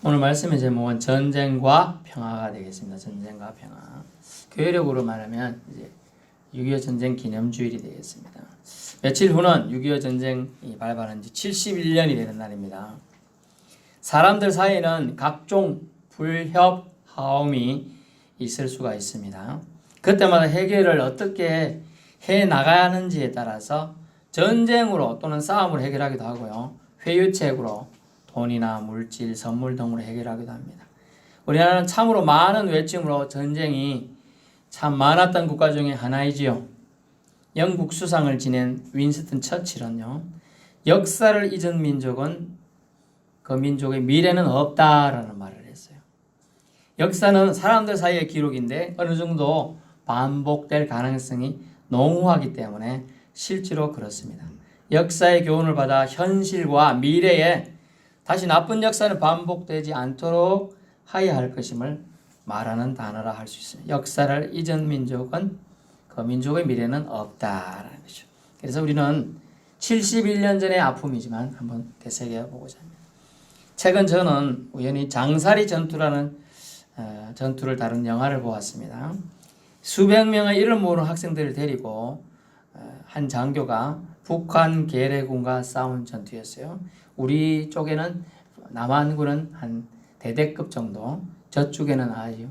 오늘 말씀의 제목은 전쟁과 평화가 되겠습니다. 전쟁과 평화. 교회력으로 말하면 이제 6.25 전쟁 기념주일이 되겠습니다. 며칠 후는 6.25 전쟁이 발발한 지 71년이 되는 날입니다. 사람들 사이에는 각종 불협, 화음이 있을 수가 있습니다. 그때마다 해결을 어떻게 해 나가야 하는지에 따라서 전쟁으로 또는 싸움으로 해결하기도 하고요. 회유책으로 돈이나 물질, 선물 등으로 해결하기도 합니다. 우리나라는 참으로 많은 외침으로 전쟁이 참 많았던 국가 중에 하나이지요. 영국 수상을 지낸 윈스턴 처칠은요, 역사를 잊은 민족은 그 민족의 미래는 없다라는 말을 했어요. 역사는 사람들 사이의 기록인데 어느 정도 반복될 가능성이 농후하기 때문에 실제로 그렇습니다. 역사의 교훈을 받아 현실과 미래에 다시 나쁜 역사는 반복되지 않도록 하여야 할 것임을 말하는 단어라 할 수 있습니다. 역사를 잊은 민족은 그 민족의 미래는 없다라는 것이죠. 그래서 우리는 71년 전의 아픔이지만 한번 되새겨 보고자 합니다. 최근 저는 우연히 장사리 전투라는 전투를 다룬 영화를 보았습니다. 수백 명의 이름 모르는 학생들을 데리고 한 장교가 북한 계래군과 싸운 전투였어요. 우리 쪽에는 남한군은 한 대대급 정도, 저쪽에는 아주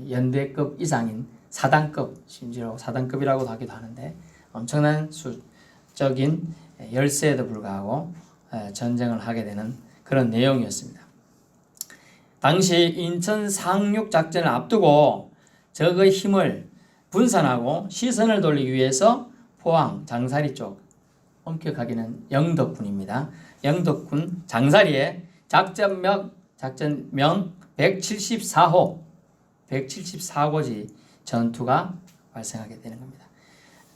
연대급 이상인 사단급, 심지어 사단급이라고도 하기도 하는데 엄청난 수적인 열세에도 불구하고 전쟁을 하게 되는 그런 내용이었습니다. 당시 인천 상륙 작전을 앞두고 적의 힘을 분산하고 시선을 돌리기 위해서 포항, 장사리 쪽 엄격하게는 영덕군입니다. 영덕군 장사리에 작전명 174호 174고지 전투가 발생하게 되는 겁니다.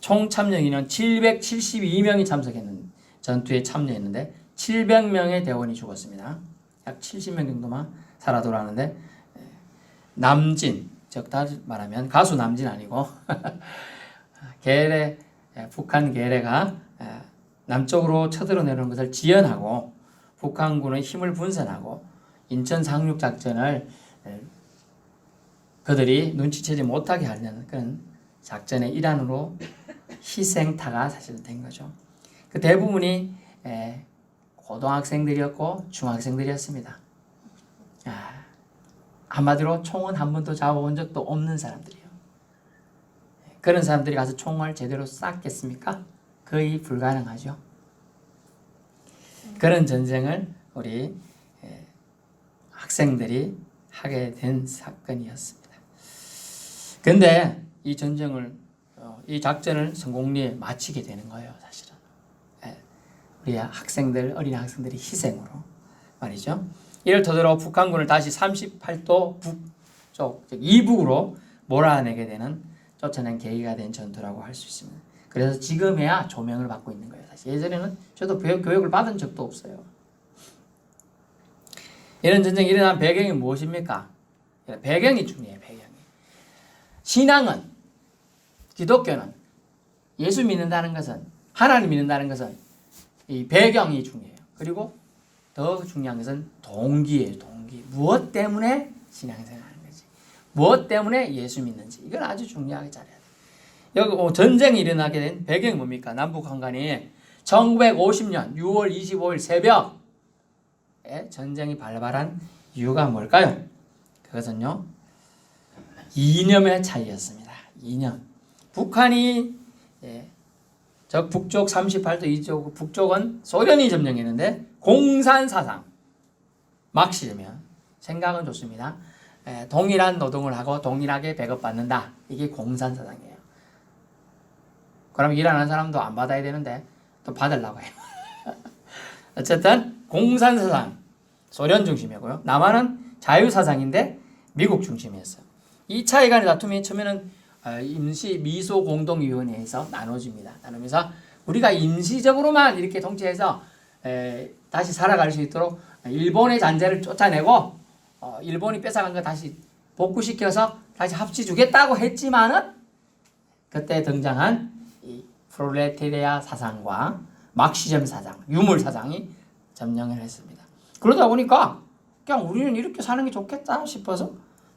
총 참여인은 772명이 참석했는 전투에 참여했는데 700명의 대원이 죽었습니다. 약 70명 정도만 살아 돌아왔는데 남진, 즉 다시 말하면 가수 남진 아니고 계래, 북한 계래가 남쪽으로 쳐들어내려는 것을 지연하고 북한군의 힘을 분산하고 인천 상륙 작전을 그들이 눈치채지 못하게 하려는 그런 작전의 일환으로 희생타가 사실 된 거죠. 그 대부분이 고등학생들이었고 중학생들이었습니다. 한마디로 총은 한 번도 잡아본 적도 없는 사람들이요. 그런 사람들이 가서 총을 제대로 쐈겠습니까? 거의 불가능하죠. 그런 전쟁을 우리 학생들이 하게 된 사건이었습니다. 그런데 이 전쟁을 이 작전을 성공리에 마치게 되는 거예요, 사실은. 우리 학생들, 어린 학생들이 희생으로 말이죠. 이를 토대로 북한군을 다시 38도 북쪽, 즉 이북으로 몰아내게 되는 쫓아낸 계기가 된 전투라고 할 수 있습니다. 그래서 지금에야 조명을 받고 있는 거예요. 사실 예전에는 저도 교육을 받은 적도 없어요. 이런 전쟁이 일어난 배경이 무엇입니까? 배경이 중요해요. 배경이. 신앙은, 기독교는, 예수 믿는다는 것은, 하나님 믿는다는 것은 이 배경이 중요해요. 그리고 더 중요한 것은 동기예요. 동기. 무엇 때문에 신앙생활하는 건지, 무엇 때문에 예수 믿는지, 이걸 아주 중요하게 잘해야 돼요. 여기 전쟁이 일어나게 된 배경이 뭡니까? 남북 한간이 1950년 6월 25일 새벽에 전쟁이 발발한 이유가 뭘까요? 그것은요, 이념의 차이였습니다. 이념. 북한이 저 북쪽 38도 이쪽 북쪽은 소련이 점령했는데 공산사상, 막시즘이요. 생각은 좋습니다. 동일한 노동을 하고 동일하게 배급받는다. 이게 공산사상이에요. 그럼 일하는 사람도 안 받아야 되는데 또 받으려고 해요. 어쨌든 공산사상, 소련 중심이고요. 남한은 자유사상인데 미국 중심이었어요. 이 차이 간의 다툼이 처음에는 임시 미소공동위원회에서 나눠집니다. 나누면서 우리가 임시적으로만 이렇게 통치해서 다시 살아갈 수 있도록 일본의 잔재를 쫓아내고 일본이 뺏어간 거 다시 복구시켜서 다시 합치주겠다고 했지만은 그때 등장한 이 프롤레타리아 사상과 막시즘 사상, 유물 사상이 점령을 했습니다. 그러다 보니까 그냥 우리는 이렇게 사는 게 좋겠다 싶어서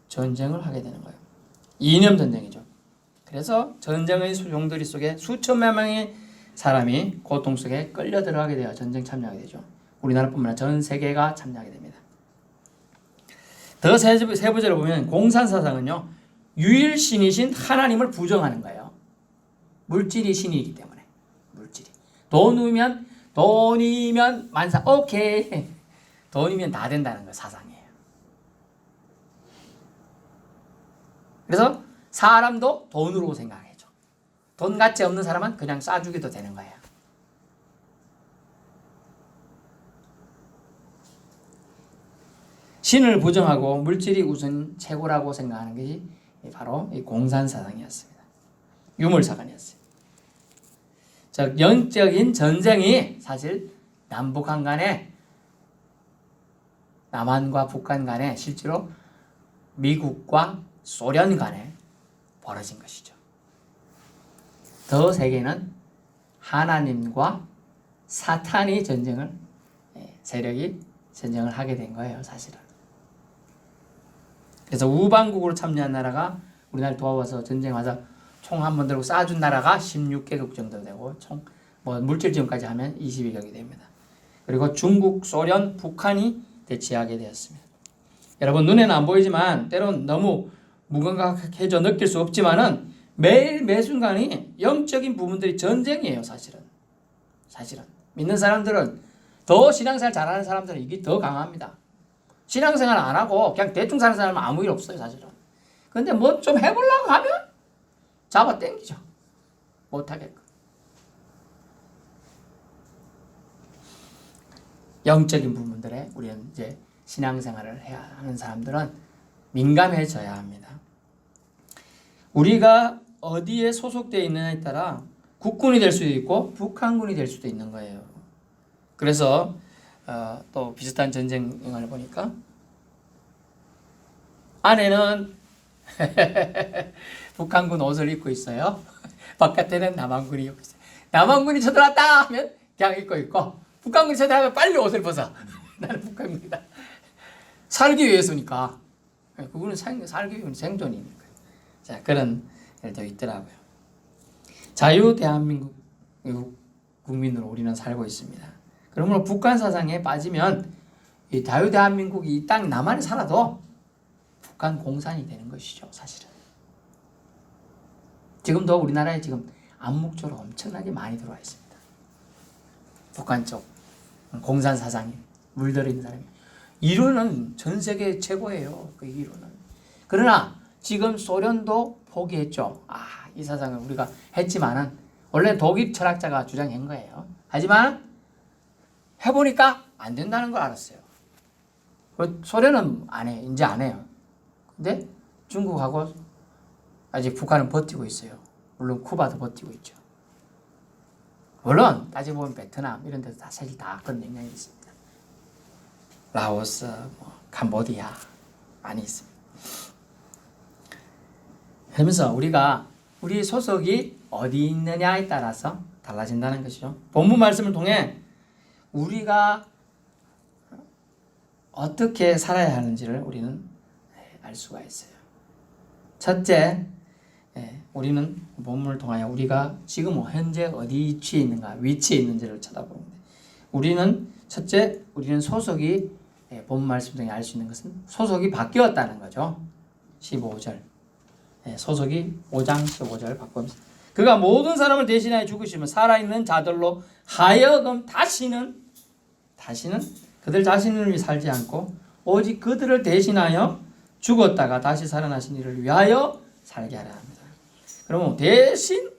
전쟁을 하게 되는 거예요. 이념 전쟁이죠. 그래서 전쟁의 용돌이 속에 수천만 명의 사람이 고통 속에 끌려 들어가게 되어 전쟁 참여하게 되죠. 우리나라뿐만 아니라 전 세계가 참여하게 됩니다. 더 세부적으로 보면 공산사상은요, 유일신이신 하나님을 부정하는 거예요. 물질이 신이기 때문에. 물질이. 돈이면 만사, 오케이. 돈이면 다 된다는 거 사상이에요. 그래서 사람도 돈으로 생각해줘. 돈 가치 없는 사람은 그냥 쏴주기도 되는 거예요. 신을 부정하고 물질이 우선 최고라고 생각하는 것이 바로 이 공산사상이었습니다. 유물사관이었어요. 즉 영적인 전쟁이 사실 남북한 간에, 남한과 북한 간에, 실제로 미국과 소련 간에 벌어진 것이죠. 더 세계는 하나님과 사탄이 세력이 전쟁을 하게 된 거예요, 사실은. 그래서 우방국으로 참여한 나라가 우리나라를 도와서 전쟁하자 총 한 번 들고 쏴준 나라가 16개국 정도 되고, 물질 지원까지 하면 22개국이 됩니다. 그리고 중국, 소련, 북한이 대치하게 되었습니다. 여러분, 눈에는 안 보이지만 때론 너무 무감각해져 느낄 수 없지만은 매일 매순간이 영적인 부분들이 전쟁이에요, 사실은. 믿는 사람들은, 더 신앙생활 잘하는 사람들은 이게 더 강합니다. 신앙생활 안 하고 그냥 대충 사는 사람은 아무 일 없어요, 사실은. 근데 뭐 좀 해보려고 하면 잡아 당기죠. 못하게끔. 영적인 부분들에 우리는 이제 신앙생활을 해야 하는 사람들은 민감해져야 합니다. 우리가 어디에 소속되어 있느냐에 따라 국군이 될 수도 있고 북한군이 될 수도 있는 거예요. 그래서 또 비슷한 전쟁 영화를 보니까 아내는 북한군 옷을 입고 있어요. 바깥에는 남한군이 입고 있어요. 남한군이 쳐들어왔다 하면 그냥 입고 있고, 북한군이 쳐들어오면 빨리 옷을 벗어. 나는 북한군이다. 살기 위해서니까. 그분은 살기 위해 생존이니까. 자, 그런 일도 있더라고요. 자유 대한민국 국민으로 우리는 살고 있습니다. 그러므로 북한 사상에 빠지면 이 자유 대한민국이 이 땅 남한에 살아도 북한 공산이 되는 것이죠, 사실은. 지금도 우리나라에 지금 암묵적으로 엄청나게 많이 들어와 있습니다. 북한 쪽 공산 사상이 물들인 사람이. 이론은 전 세계 최고예요, 그 이론은. 그러나 지금 소련도 포기했죠. 이 사상을 우리가 했지만은 원래 독일 철학자가 주장한 거예요. 하지만 해보니까 안 된다는 걸 알았어요. 소련은 안 해, 이제 안 해요. 근데 중국하고 아직 북한은 버티고 있어요. 물론 쿠바도 버티고 있죠. 물론 따지고 보면 베트남 이런 데도 사실 다 그런 영향이 있습니다. 라오스, 캄보디아 많이 있습니다. 그러면서 우리 소속이 어디 있느냐에 따라서 달라진다는 것이죠. 본문 말씀을 통해 우리가 어떻게 살아야 하는지를 우리는 알 수가 있어요. 첫째, 우리는 본문을 통하여 우리가 지금 현재 어디 위치에 있는지를 쳐다보는데, 우리는 소속이, 본문 말씀 중에 알 수 있는 것은 소속이 바뀌었다는 거죠. 15절. 소속이 5장 15절 바꾸면서 그가 모든 사람을 대신하여 죽으시며 살아있는 자들로 하여금 다시는 그들 자신을 위해 살지 않고 오직 그들을 대신하여 죽었다가 다시 살아나신 이를 위하여 살게 하려 합니다. 그러면 대신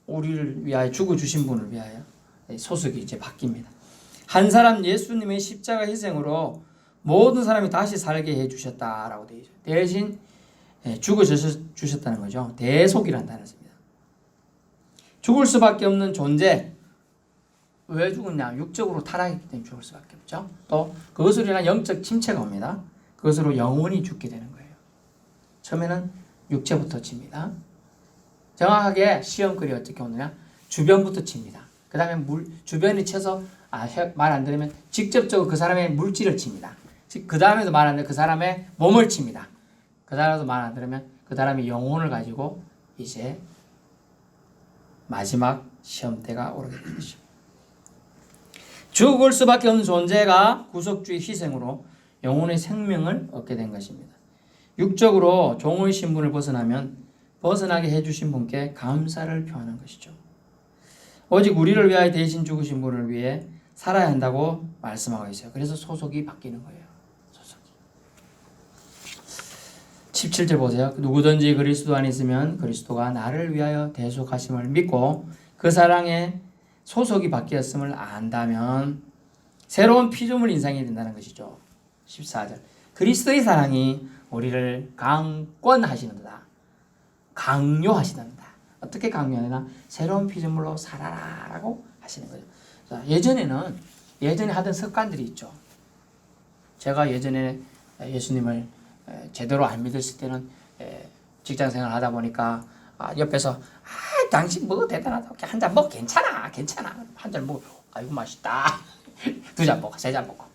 우리를 위하여 죽어주신 분을 위하여 소속이 이제 바뀝니다. 한 사람 예수님의 십자가 희생으로 모든 사람이 다시 살게 해주셨다라고 되어 있어요. 대신 죽어주셨다는 거죠. 대속이라는 단어입니다. 죽을 수밖에 없는 존재. 왜 죽었냐? 육적으로 타락했기 때문에 죽을 수밖에 없죠. 또 그것으로 인한 영적 침체가 옵니다. 그것으로 영원히 죽게 되는 거예요. 처음에는 육체부터 칩니다. 정확하게 시험글이 어떻게 오느냐? 주변부터 칩니다. 그 다음에 주변이 쳐서 말 안 들으면 직접적으로 그 사람의 물질을 칩니다. 그 다음에도 말 안 들으면 그 사람의 몸을 칩니다. 그 다음에도 말 안 들으면 그 사람의 영혼을 가지고 이제 마지막 시험대가 오르게 되는 것이죠. 죽을 수밖에 없는 존재가 구속주의 희생으로 영혼의 생명을 얻게 된 것입니다. 육적으로 종의 신분을 벗어나면 벗어나게 해주신 분께 감사를 표하는 것이죠. 오직 우리를 위하여 대신 죽으신 분을 위해 살아야 한다고 말씀하고 있어요. 그래서 소속이 바뀌는 거예요. 소속이. 17절 보세요. 누구든지 그리스도 안에 있으면 그리스도가 나를 위하여 대속하심을 믿고 그 사랑에 소속이 바뀌었음을 안다면 새로운 피조물 인상이 된다는 것이죠. 14절. 그리스도의 사랑이 우리를 강권하시는도다. 강요하시는다. 어떻게 강요하나? 새로운 피조물로 살아라라고 하시는 거예요. 자, 예전에 하던 습관들이 있죠. 제가 예전에 예수님을 제대로 안 믿었을 때는 직장생활 하다 보니까 옆에서 당신 뭐 대단하다. 한 잔 먹어. 괜찮아. 한 잔 먹어. 아이고 맛있다. 두 잔 먹어. 세 잔 먹어.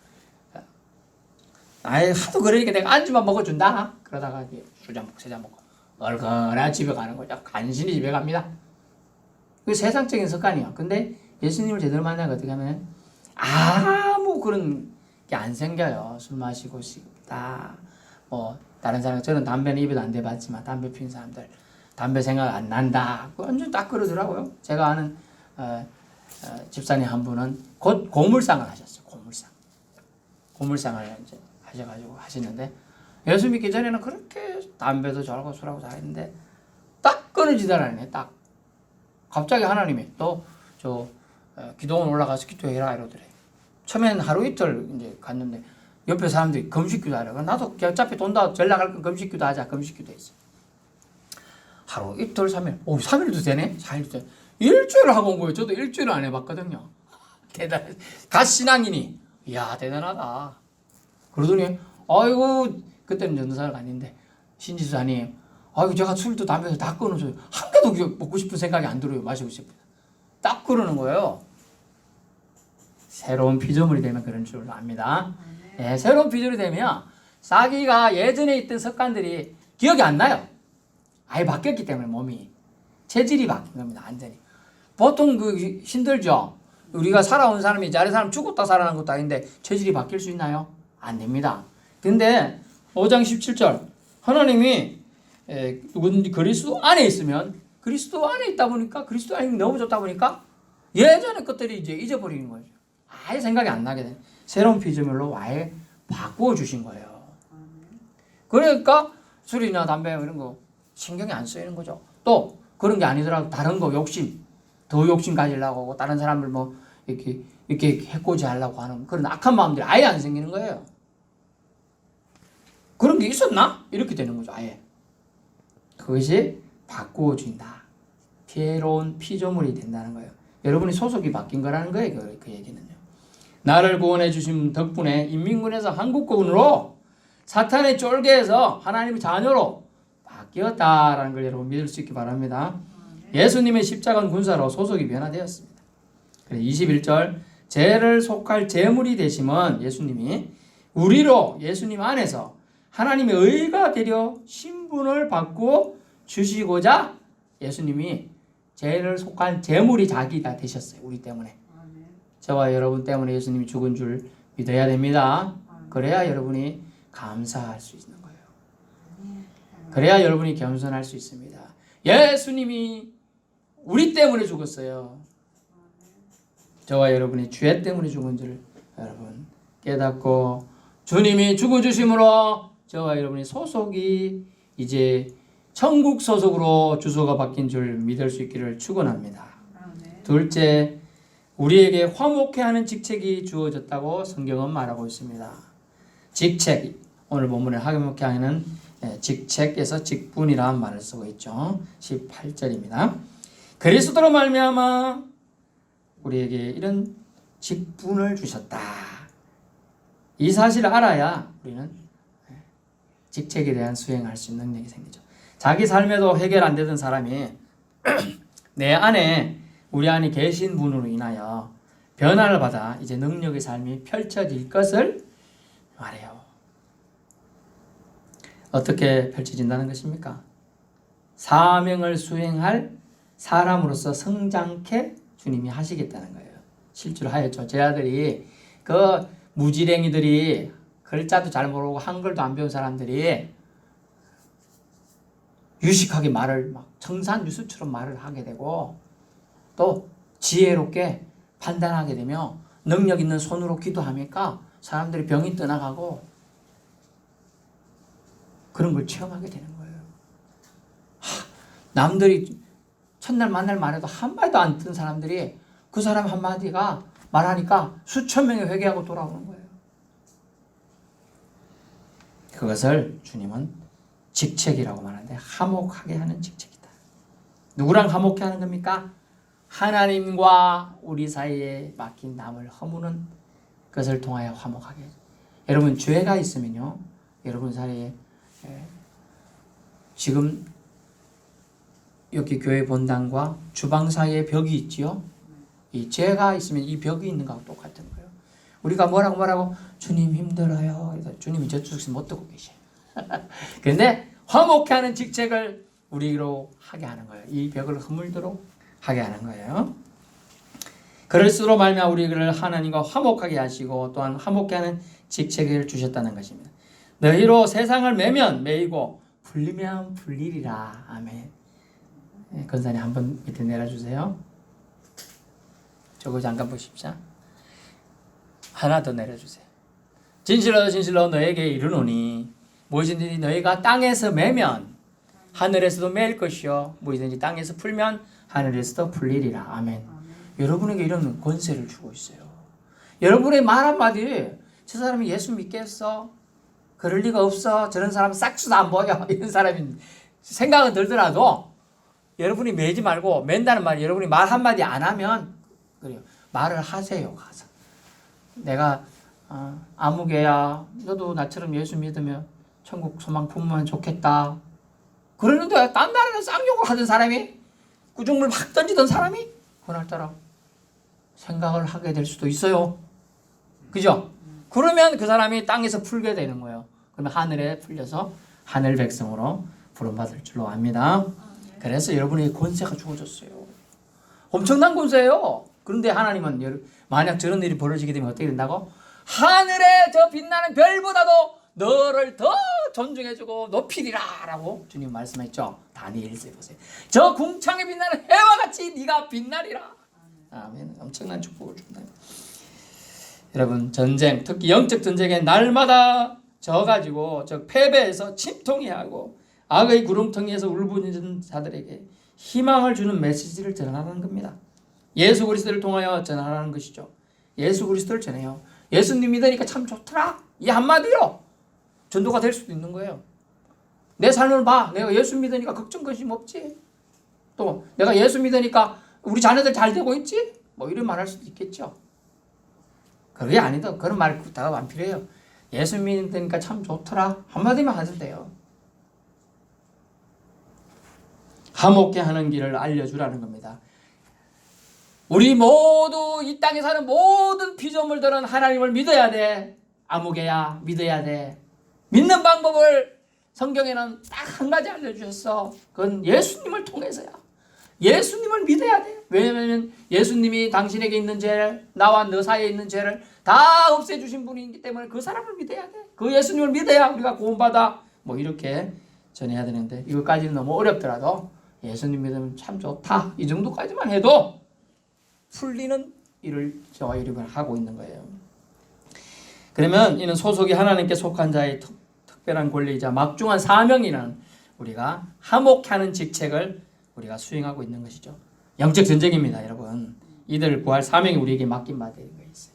하도 그러니까 내가 안주만 먹어준다. 그러다가 이제 두 잔 먹고 세 잔 먹고 얼큰한 집에 가는 거죠. 간신히 집에 갑니다. 그 세상적인 습관이에요. 근데 예수님을 제대로 만나면 어떻게 하면 아무 그런 게 안 생겨요. 술 마시고 싶다. 뭐 다른 사람 저는 담배는 입에도 안 대봤지만 담배 피는 사람들 담배 생각 안 난다. 완전 딱 그러더라고요. 제가 아는 집사님 한 분은 곧 고물상을 하셨어요. 고물상을 이제 하셔가지고 하시는데 예수 믿기 전에는 그렇게 담배도 잘하고 술하고 다 했는데 딱 끊어지더라네. 딱 갑자기 하나님이 또 기도원 올라가서 기도해라 이러더래. 처음에는 하루 이틀 이제 갔는데 옆에 사람들이 금식기도 하라고. 나도 어차피 돈 다 전락할 건 금식기도 하자. 금식기도 했어. 하루 이틀 3일. 3일도 되네? 4일도 되네. 일주일 하고 온 거예요. 저도 일주일 안 해봤거든요. 대단해. 갓 신앙이니. 이야 대단하다. 그러더니 아이고 그때는 전도사가 아닌데 신지사님 아이고 제가 술도 담배도 다 끊어줘요. 한 개도 먹고 싶은 생각이 안 들어요. 마시고 싶어요. 딱 그러는 거예요. 새로운 피조물이 되면 그런 줄 압니다. 네, 새로운 피조물이 되면 자기가 예전에 있던 습관들이 기억이 안 나요. 아예 바뀌었기 때문에 몸이 체질이 바뀐 겁니다. 완전히. 보통 힘들죠. 우리가 살아온 사람이 다른 사람 죽었다 살아난 것도 아닌데 체질이 바뀔 수 있나요? 안 됩니다. 근데 5장 17절 하나님이 누구든지 그리스도 안에 있으면 그리스도 안에 있다 보니까 그리스도 안에 넘어졌다 보니까 예전의 것들이 이제 잊어버리는 거죠. 아예 생각이 안 나게 돼. 새로운 피조물로 아예 바꾸어 주신 거예요. 그러니까 술이나 담배 이런 거 신경이 안 쓰이는 거죠. 또 그런 게 아니더라도 다른 거 더 욕심 가지려고 하고 다른 사람을 뭐 이렇게 해코지 하려고 하는 그런 악한 마음들이 아예 안 생기는 거예요. 그런 게 있었나? 이렇게 되는 거죠. 아예. 그것이 바꾸어 준다. 새로운 피조물이 된다는 거예요. 여러분이 소속이 바뀐 거라는 거예요. 그 얘기는요. 나를 구원해 주신 덕분에 인민군에서 한국군으로 사탄의 쫄개에서 하나님의 자녀로 바뀌었다라는 걸 여러분 믿을 수 있기 바랍니다. 예수님의 십자가는 군사로 소속이 변화되었습니다. 21절 죄를 속할 제물이 되심은 예수님이 우리로 예수님 안에서 하나님의 의가 되려 신분을 받고 주시고자 예수님이 죄를 속한 제물이 자기가 되셨어요. 우리 때문에. 저와 여러분 때문에 예수님이 죽은 줄 믿어야 됩니다. 그래야 여러분이 감사할 수 있는 거예요. 그래야 여러분이 겸손할 수 있습니다. 예수님이 우리 때문에 죽었어요. 저와 여러분이 죄 때문에 죽은 줄 여러분 깨닫고 주님이 죽어주심으로 저와 여러분의 소속이 이제 천국 소속으로 주소가 바뀐 줄 믿을 수 있기를 축원합니다. 둘째, 우리에게 화목해 하는 직책이 주어졌다고 성경은 말하고 있습니다. 직책, 오늘 본문에 화목해 하는 직책에서 직분이라는 말을 쓰고 있죠. 18절입니다. 그리스도로 말미암아 우리에게 이런 직분을 주셨다. 이 사실을 알아야 우리는 직책에 대한 수행할 수 있는 능력이 생기죠. 자기 삶에도 해결 안 되던 사람이 내 안에 우리 안에 계신 분으로 인하여 변화를 받아 이제 능력의 삶이 펼쳐질 것을 말해요. 어떻게 펼쳐진다는 것입니까? 사명을 수행할 사람으로서 성장케 주님이 하시겠다는 거예요. 실제로 하였죠. 제 아들이 그 무지랭이들이 글자도 잘 모르고 한글도 안 배운 사람들이 유식하게 말을 막 청산유수처럼 말을 하게 되고 또 지혜롭게 판단하게 되며 능력 있는 손으로 기도하니까 사람들이 병이 떠나가고 그런 걸 체험하게 되는 거예요. 남들이 첫날 만날 말해도 한마디도 안 듣는 사람들이 그 사람 한마디가 말하니까 수천 명이 회개하고 돌아오는 거예요. 그것을 주님은 직책이라고 말하는데 화목하게 하는 직책이다. 누구랑 화목해 하는 겁니까? 하나님과 우리 사이에 막힌 남을 허무는 것을 통하여 화목하게. 여러분 죄가 있으면요, 여러분 사이에 지금 여기 교회 본당과 주방 사이에 벽이 있지요. 이 죄가 있으면 이 벽이 있는 거하고 똑같은 거예요. 우리가 뭐라고 주님 힘들어요. 그래서 주님이 저쪽에서 못 듣고 계셔요. 그런데 화목해 하는 직책을 우리로 하게 하는 거예요. 이 벽을 허물도록 하게 하는 거예요. 그럴수록 말미암아 우리를 하나님과 화목하게 하시고 또한 화목해 하는 직책을 주셨다는 것입니다. 너희로 세상을 매면 매이고 불리면 불리리라. 아멘. 권사님 한번 밑에 내려주세요. 저거 잠깐 보십시오. 하나 더 내려주세요. 진실로 진실로 너에게 이르노니 무엇이든지 너희가 땅에서 매면 하늘에서도 매일 것이요 무엇이든지 땅에서 풀면 하늘에서도 풀리리라. 아멘. 여러분에게 이런 권세를 주고 있어요. 여러분의 말 한마디, 저 사람이 예수 믿겠어? 그럴 리가 없어. 저런 사람 싹수도 안 보여. 이런 사람이 생각은 들더라도 여러분이 매지 말고, 맨다는 말이 여러분이 말 한마디 안 하면 그래요. 말을 하세요. 가서 내가 아무개야 너도 나처럼 예수 믿으면 천국 소망 품으면 좋겠다. 그러는데 딴 나라는 쌍욕을 하던 사람이, 구중물 막 던지던 사람이 그날따라 생각을 하게 될 수도 있어요. 그죠? 그러면 그 사람이 땅에서 풀게 되는 거예요. 그러면 하늘에 풀려서 하늘 백성으로 부름받을 줄로 압니다. 그래서 여러분에게 권세가 주어졌어요. 엄청난 권세예요. 그런데 하나님은 만약 저런 일이 벌어지게 되면 어떻게 된다고? 하늘에 저 빛나는 별보다도 너를 더 존중해주고 높이리라 라고 주님 말씀했죠. 다니엘서에 보세요. 저 궁창에 빛나는 해와 같이 네가 빛나리라. 아멘. 엄청난 축복을 준다. 여러분 전쟁, 특히 영적 전쟁에 날마다 져가지고 저 패배해서 침통해 하고 악의 구렁텅이에서 울부짖는 자들에게 희망을 주는 메시지를 전하는 겁니다. 예수 그리스도를 통하여 전하는 것이죠. 예수 그리스도를 전해요. 예수님 믿으니까 참 좋더라. 이 한마디로 전도가 될 수도 있는 거예요. 내 삶을 봐. 내가 예수 믿으니까 걱정 근심 없지. 또 내가 예수 믿으니까 우리 자녀들 잘 되고 있지. 뭐 이런 말 할 수도 있겠죠. 그게 아니다. 그런 말 답 안 필요해요. 예수 믿으니까 참 좋더라. 한마디만 하셔도 돼요. 화목해 하는 길을 알려주라는 겁니다. 우리 모두 이 땅에 사는 모든 피조물들은 하나님을 믿어야 돼. 아무개야 믿어야 돼. 믿는 방법을 성경에는 딱 한 가지 알려주셨어. 그건 예수님을 통해서야. 예수님을 믿어야 돼. 왜냐하면 예수님이 당신에게 있는 죄를, 나와 너 사이에 있는 죄를 다 없애주신 분이기 때문에 그 사람을 믿어야 돼. 그 예수님을 믿어야 우리가 구원받아. 뭐 이렇게 전해야 되는데 이것까지는 너무 어렵더라도 예수님 믿으면 참 좋다. 이 정도까지만 해도 풀리는 일을 저와 여러분 하고 있는 거예요. 그러면 이는 소속이 하나님께 속한 자의 특별한 권리이자 막중한 사명이라는 우리가 화목하는 직책을 우리가 수행하고 있는 것이죠. 영적 전쟁입니다, 여러분. 이들을 구할 사명이 우리에게 맡긴 바 되는 거 있어요.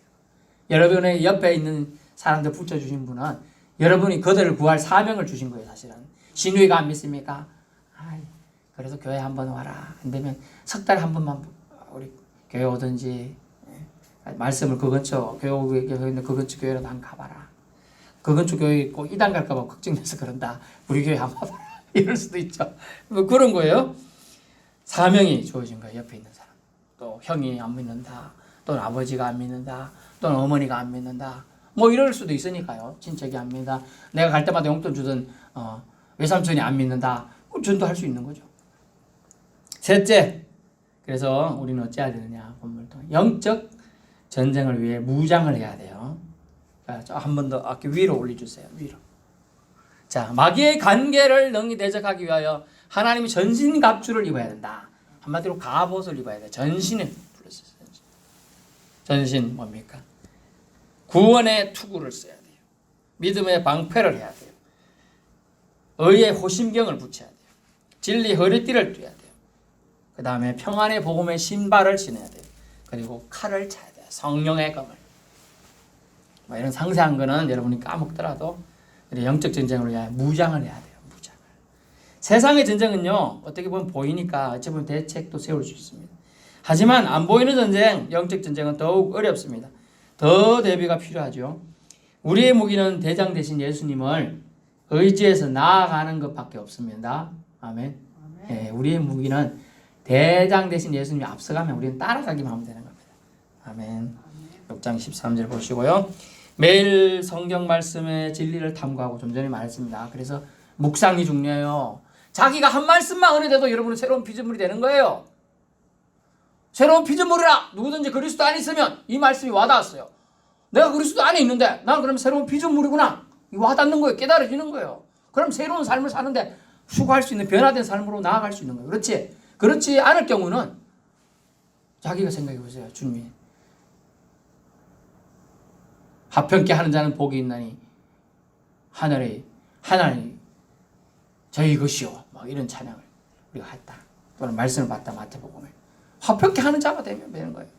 여러분의 옆에 있는 사람들 붙여주신 분은 여러분이 그들을 구할 사명을 주신 거예요, 사실은. 신우이가 안 믿습니까? 그래서 교회 한번 와라. 안 되면 석 달에 한 번만 우리 교회 오든지, 말씀을 그 근처 교회 있는 그 근처 교회라도 한번 가봐라. 그 근처 교회 꼭 이단 갈까 봐 걱정돼서 그런다. 우리 교회 한번 와봐라. 이럴 수도 있죠. 뭐 그런 거예요. 사명이 주어진 거예요. 옆에 있는 사람. 또 형이 안 믿는다. 또는 아버지가 안 믿는다. 또는 어머니가 안 믿는다. 뭐 이럴 수도 있으니까요. 친척이 안 믿는다. 내가 갈 때마다 용돈 주던 외삼촌이 안 믿는다. 전도할 수 있는 거죠. 셋째, 그래서 우리는 어찌해야 되느냐? 본문을 통해 영적 전쟁을 위해 무장을 해야 돼요. 한 번 더 위로 올려주세요. 위로. 자, 마귀의 관계를 능히 대적하기 위하여 하나님이 전신갑주를 입어야 된다. 한마디로 갑옷을 입어야 돼. 전신을 불렀어요. 전신 뭡니까? 구원의 투구를 써야 돼요. 믿음의 방패를 해야 돼요. 의의 호심경을 붙여야 돼요. 진리 허리띠를 띠어야 돼요. 그 다음에 평안의 복음의 신발을 신어야 돼요. 그리고 칼을 차야 돼요. 성령의 검을. 이런 상세한 거는 여러분이 까먹더라도 영적 전쟁을 위해 무장을 해야 돼요. 무장을. 세상의 전쟁은요, 어떻게 보면 보이니까 어찌 보면 대책도 세울 수 있습니다. 하지만 안 보이는 전쟁, 영적 전쟁은 더욱 어렵습니다. 더 대비가 필요하죠. 우리의 무기는 대장 대신 예수님을 의지해서 나아가는 것밖에 없습니다. 아멘. 예, 우리의 무기는 대장 대신 예수님이 앞서가면 우리는 따라가기만 하면 되는 겁니다. 아멘. 6장 13절 보시고요. 매일 성경 말씀의 진리를 탐구하고 좀 전에 말했습니다. 그래서 묵상이 중요해요. 자기가 한 말씀만 은혜돼도 여러분은 새로운 피조물이 되는 거예요. 새로운 피조물이라. 누구든지 그리스도 안에 있으면 이 말씀이 와닿았어요. 내가 그리스도 안에 있는데 나는 그럼 새로운 피조물이구나. 와닿는 거예요. 깨달아지는 거예요. 그럼 새로운 삶을 사는데 수고할 수 있는 변화된 삶으로 나아갈 수 있는 거예요. 그렇지? 그렇지 않을 경우는 자기가 생각해 보세요. 주님이 합평케 하는 자는 복이 있나니 하나님 저희 것이요. 막 이런 찬양을 우리가 했다. 또는 말씀을 봤다. 마태복음에 합평케 하는 자가 되는 거예요.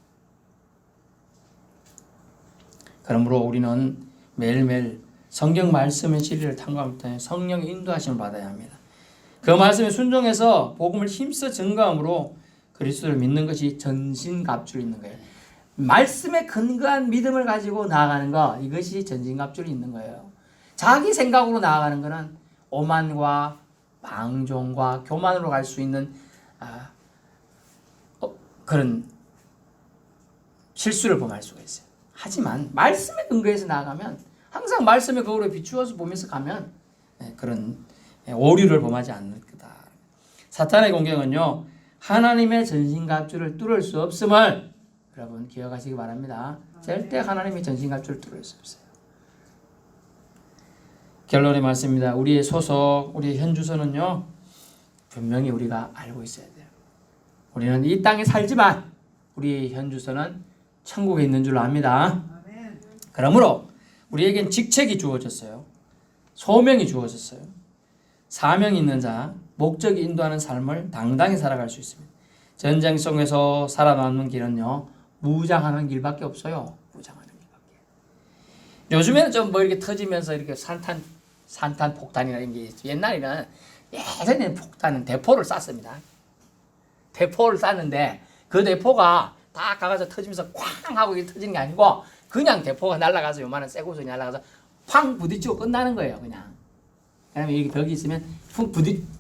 그러므로 우리는 매일매일 성경 말씀의 진리를 탐구할 때 성령의 인도하심을 받아야 합니다. 그 말씀에 순종해서 복음을 힘써 증거함으로 그리스도를 믿는 것이 전신갑주를 있는 거예요. 말씀에 근거한 믿음을 가지고 나아가는 거, 이것이 전신갑주를 있는 거예요. 자기 생각으로 나아가는 것은 오만과 방종과 교만으로 갈 수 있는 그런 실수를 범할 수가 있어요. 하지만 말씀에 근거해서 나아가면 항상 말씀의 거울에 비추어서 보면서 가면 그런 오류를 범하지 않을 거다. 사탄의 공격은요, 하나님의 전신갑주를 뚫을 수 없음을 여러분 기억하시기 바랍니다. 절대 하나님의 전신갑주를 뚫을 수 없어요. 결론의 말씀입니다. 우리의 소속, 우리의 현주소는요, 분명히 우리가 알고 있어야 돼요. 우리는 이 땅에 살지만 우리의 현주소는 천국에 있는 줄 압니다. 그러므로 우리에겐 직책이 주어졌어요. 소명이 주어졌어요. 사명이 있는 자, 목적이 인도하는 삶을 당당히 살아갈 수 있습니다. 전쟁 속에서 살아남는 길은요, 무장하는 길밖에 없어요. 무장하는 길밖에. 요즘에는 좀 뭐 이렇게 터지면서 이렇게 산탄 폭탄이나 이런 게 있어요. 예전에는 폭탄은 대포를 쐈습니다. 대포를 쐈는데 그 대포가 다 가가서 터지면서 쾅 하고 이렇게 터지는 게 아니고 그냥 대포가 날아가서 요만한 쇠고선이 날아가서 팡 부딪히고 끝나는 거예요. 그냥. 그러면 이렇게 벽이 있으면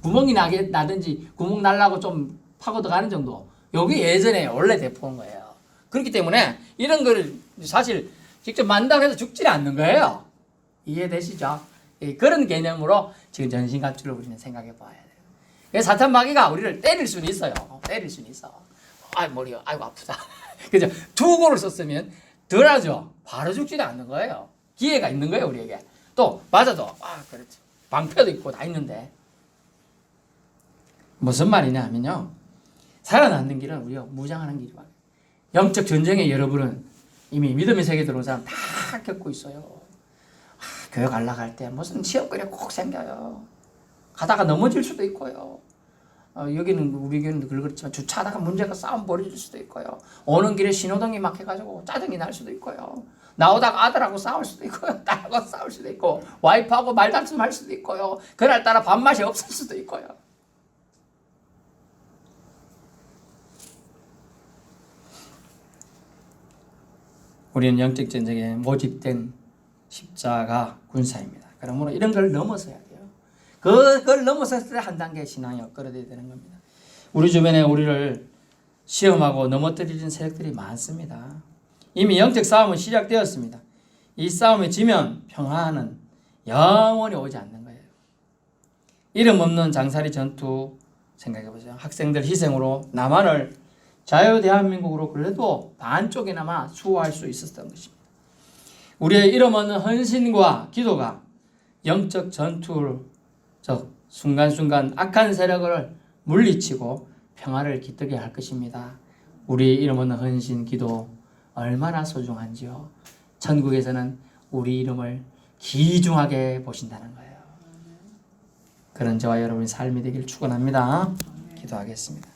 구멍이 나든지 구멍 날라고 좀 파고 들어가는 정도. 여기 예전에 원래 대포인 거예요. 그렇기 때문에 이런 거를 사실 직접 만담해서 죽지는 않는 거예요. 이해되시죠? 그런 개념으로 지금 전신갑주를 우리는 생각해 봐야 돼요. 그래서 사탄 마귀가 우리를 때릴 수는 있어요. 때릴 수는 있어. 머리가 아이고 아프다. 그죠? 투고를 썼으면 덜하죠. 바로 죽지는 않는 거예요. 기회가 있는 거예요, 우리에게. 또 맞아도 그렇지. 방패도 있고 다 있는데 무슨 말이냐 하면요, 살아남는 길은 우리가 무장하는 길이거든요. 영적 전쟁에 여러분은 이미 믿음의 세계에 들어온 사람 다 겪고 있어요. 교회 가려갈 때 무슨 시험거리가 꼭 생겨요. 가다가 넘어질 수도 있고요. 여기는 우리 교회는 그렇지만 주차하다가 문제가 싸움 벌어질 수도 있고요. 오는 길에 신호등이 막혀가지고 짜증이 날 수도 있고요. 나오다가 아들하고 싸울 수도 있고요. 딸하고 싸울 수도 있고 와이프하고 말다툼할 수도 있고요. 그날따라 밥맛이 없을 수도 있고요. 우리는 영적 전쟁에 모집된 십자가 군사입니다. 그러므로 이런 걸 넘어서야 돼요. 그걸 넘어섰을 때 한 단계 신앙이 업그레이드 되는 겁니다. 우리 주변에 우리를 시험하고 넘어뜨리는 세력들이 많습니다. 이미 영적 싸움은 시작되었습니다. 이 싸움에 지면 평화는 영원히 오지 않는 거예요. 이름 없는 장사리 전투 생각해보세요. 학생들 희생으로 남한을 자유대한민국으로 그래도 반쪽이나마 수호할 수 있었던 것입니다. 우리의 이름 없는 헌신과 기도가 영적 전투적 순간순간 악한 세력을 물리치고 평화를 깃들게 할 것입니다. 우리의 이름 없는 헌신, 기도 얼마나 소중한지요. 천국에서는 우리 이름을 귀중하게 보신다는 거예요. 그런 저와 여러분의 삶이 되길 축원합니다. 기도하겠습니다.